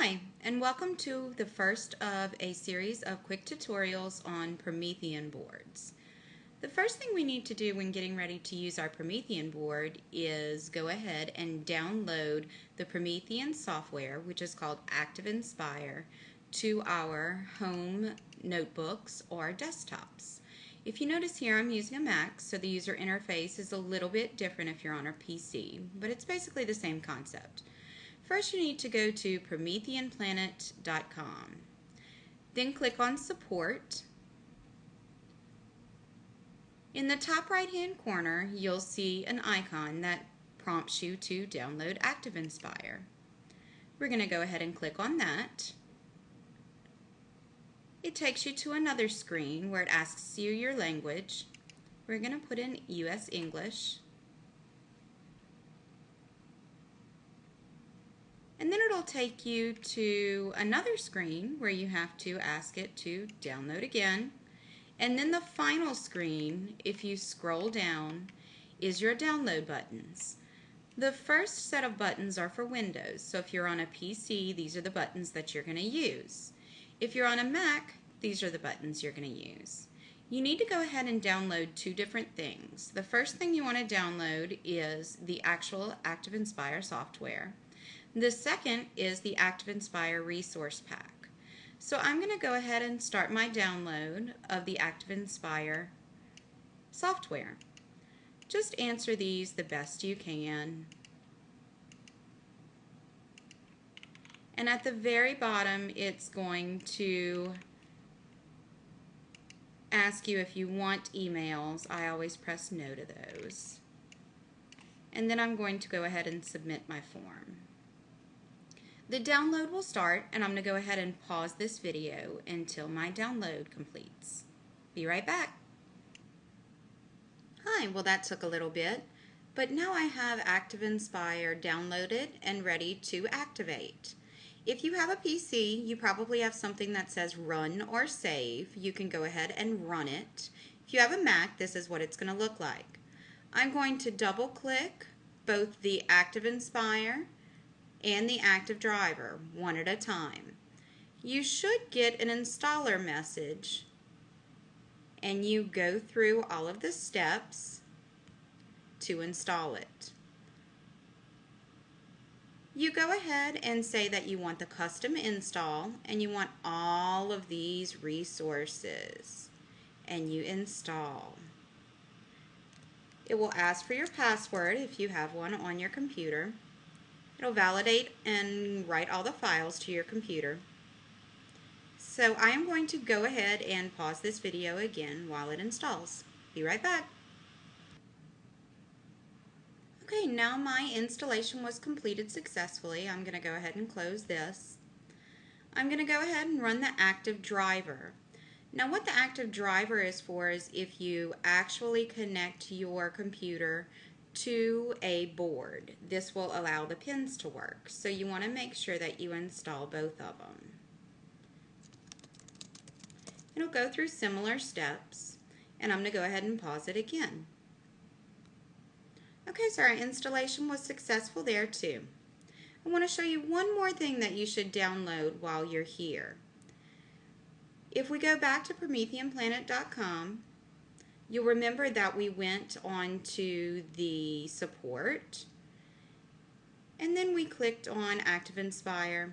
Hi, and welcome to the first of a series of quick tutorials on Promethean boards. The first thing we need to do when getting ready to use our Promethean board is go ahead and download the Promethean software, which is called ActiveInspire, to our home notebooks or desktops. If you notice here, I'm using a Mac, so the user interface is a little bit different if you're on a PC, but it's basically the same concept. First, you need to go to IntroPromethean.m4v. Then click on Support. In the top right-hand corner, you'll see an icon that prompts you to download ActiveInspire. We're going to go ahead and click on that. It takes you to another screen where it asks you your language. We're going to put in US English. And then it'll take you to another screen where you have to ask it to download again. And then the final screen, if you scroll down, is your download buttons. The first set of buttons are for Windows. So if you're on a PC, these are the buttons that you're going to use. If you're on a Mac, these are the buttons you're going to use. You need to go ahead and download two different things. The first thing you want to download is the actual ActiveInspire software. The second is the ActiveInspire resource pack. So I'm going to go ahead and start my download of the ActiveInspire software. Just answer these the best you can. And at the very bottom, it's going to ask you if you want emails. I always press no to those. And then I'm going to go ahead and submit my form. The download will start, and I'm going to go ahead and pause this video until my download completes. Be right back. Hi, well that took a little bit, but now I have ActiveInspire downloaded and ready to activate. If you have a PC, you probably have something that says run or save. You can go ahead and run it. If you have a Mac, this is what it's going to look like. I'm going to double click both the ActiveInspire and the active driver one at a time. You should get an installer message, and you go through all of the steps to install it. You go ahead and say that you want the custom install and you want all of these resources, and you install. It will ask for your password if you have one on your computer. It'll validate and write all the files to your computer. So I am going to go ahead and pause this video again while it installs. Be right back. Okay, now my installation was completed successfully. I'm going to go ahead and close this. I'm going to go ahead and run the active driver. Now what the active driver is for is if you actually connect your computer to a board. This will allow the pins to work. So you want to make sure that you install both of them. It'll go through similar steps, and I'm going to go ahead and pause it again. Okay, so our installation was successful there too. I want to show you one more thing that you should download while you're here. If we go back to PrometheanPlanet.com, you'll remember that we went on to the support, and then we clicked on ActiveInspire.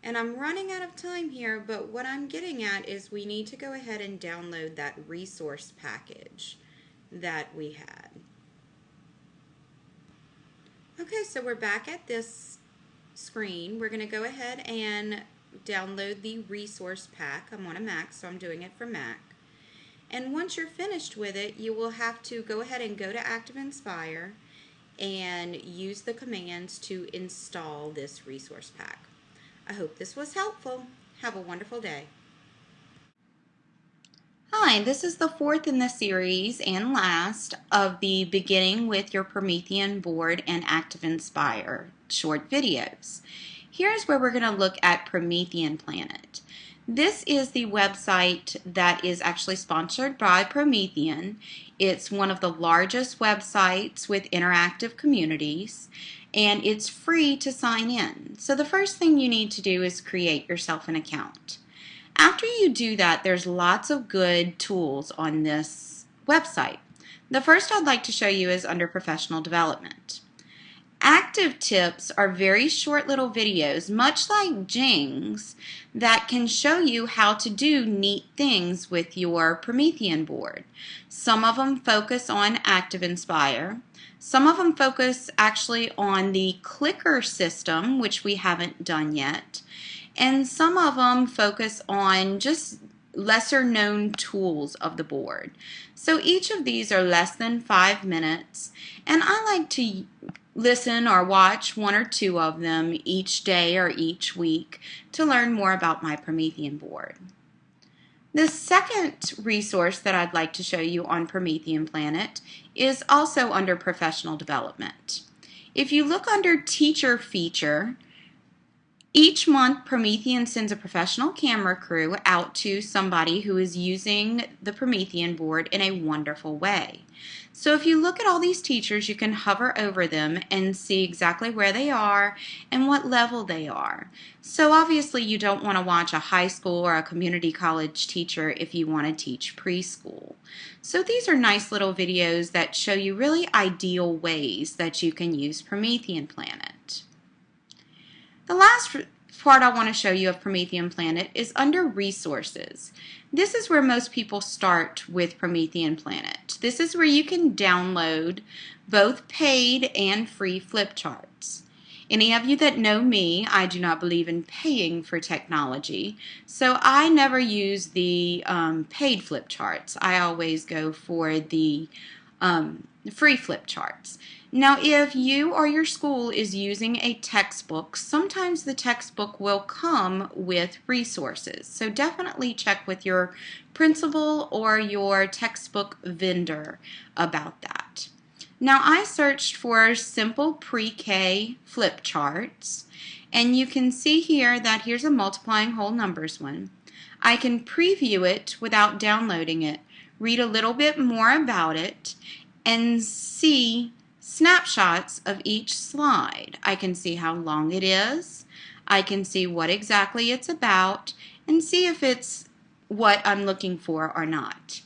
And I'm running out of time here, but what I'm getting at is we need to go ahead and download that resource package that we had. Okay, so we're back at this screen. We're going to go ahead and download the resource pack. I'm on a Mac, so I'm doing it for Mac. And once you're finished with it, you will have to go ahead and go to ActiveInspire and use the commands to install this resource pack. I hope this was helpful. Have a wonderful day. Hi, this is the fourth in the series and last of the Beginning with Your Promethean Board and ActiveInspire short videos. Here's where we're going to look at Promethean Planet. This is the website that is actually sponsored by Promethean. It's one of the largest websites with interactive communities, and it's free to sign in. So the first thing you need to do is create yourself an account. After you do that, there's lots of good tools on this website. The first I'd like to show you is under professional development. Active tips are very short little videos, much like Jing's, that can show you how to do neat things with your Promethean board. Some of them focus on Active Inspire. Some of them focus actually on the clicker system, which we haven't done yet. And some of them focus on just lesser known tools of the board. So each of these are less than 5 minutes, and I like to listen or watch 1 or 2 of them each day or each week to learn more about my Promethean board. The second resource that I'd like to show you on Promethean Planet is also under professional development. If you look under teacher feature, each month Promethean sends a professional camera crew out to somebody who is using the Promethean board in a wonderful way. So if you look at all these teachers, you can hover over them and see exactly where they are and what level they are. So obviously you don't want to watch a high school or a community college teacher if you want to teach preschool. So these are nice little videos that show you really ideal ways that you can use Promethean Planet. The last part I want to show you of Promethean Planet is under resources. This is where most people start with Promethean Planet. This is where you can download both paid and free flip charts. Any of you that know me, I do not believe in paying for technology, so I never use the paid flip charts. I always go for the free flip charts. Now, if you or your school is using a textbook, sometimes the textbook will come with resources. So definitely check with your principal or your textbook vendor about that. Now, I searched for simple pre-K flip charts, and you can see here that here's a multiplying whole numbers one. I can preview it without downloading it, read a little bit more about it, and see snapshots of each slide. I can see how long it is, I can see what exactly it's about, and see if it's what I'm looking for or not.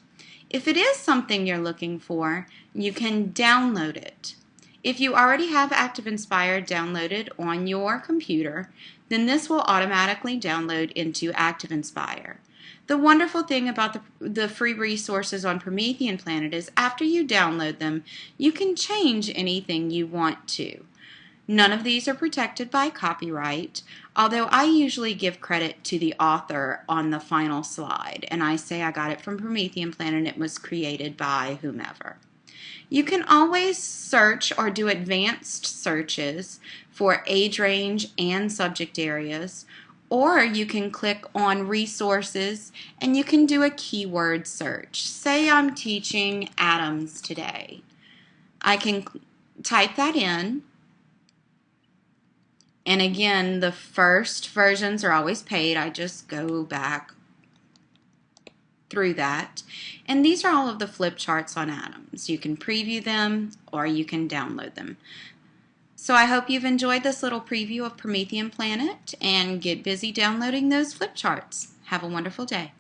If it is something you're looking for, you can download it. If you already have Active Inspire downloaded on your computer, then this will automatically download into Active Inspire. The wonderful thing about the free resources on Promethean Planet is after you download them, you can change anything you want to. None of these are protected by copyright, although I usually give credit to the author on the final slide, and I say I got it from Promethean Planet and it was created by whomever. You can always search or do advanced searches for age range and subject areas, or you can click on resources and you can do a keyword search. Say I'm teaching atoms today. I can type that in, and again, the first versions are always paid. I just go back through that. And these are all of the flip charts on atoms. You can preview them or you can download them. So I hope you've enjoyed this little preview of Promethean Planet and get busy downloading those flip charts. Have a wonderful day.